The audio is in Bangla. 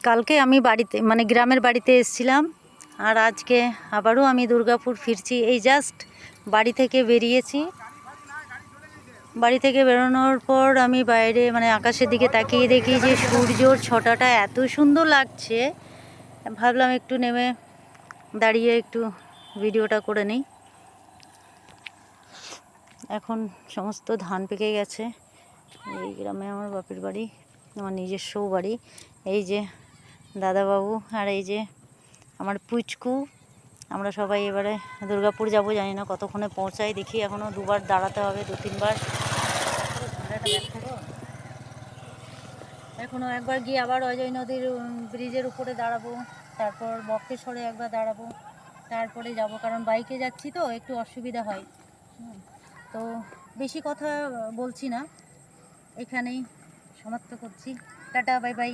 কালকে আমি বাড়িতে মানে গ্রামের বাড়িতে এসেছিলাম, আর আজকে আবারও আমি দুর্গাপুর ফিরছি। এই জাস্ট বাড়ি থেকে বেরিয়েছি। বাড়ি থেকে বেরোনোর পর আমি বাইরে মানে আকাশের দিকে তাকিয়ে দেখি যে সূর্যর ছটাটা এত সুন্দর লাগছে, ভাবলাম একটু নেমে দাঁড়িয়ে একটু ভিডিওটা করে নিই। এখন সমস্ত ধান পেকে গেছে। এই গ্রামে আমার বাপের বাড়ি, আমার নিজস্ব বাড়ি। এই যে দাদাবাবু আর এই যে আমার পুচকু, আমরা সবাই এবারে দুর্গাপুর যাব। জানি না কতক্ষণে পৌঁছাই, দেখি এখনও দুবার দাঁড়াতে হবে, 2-3 বার। এখনও একবার গিয়ে আবার অজয় নদীর ব্রিজের উপরে দাঁড়াবো, তারপর বক্রেশ্বরে একবার দাঁড়াবো, তারপরে যাব, কারণ বাইকে যাচ্ছি তো একটু অসুবিধা হয়। তো বেশি কথা বলছি না, এখানেই সমাপ্ত করছি। Tata, bye bye.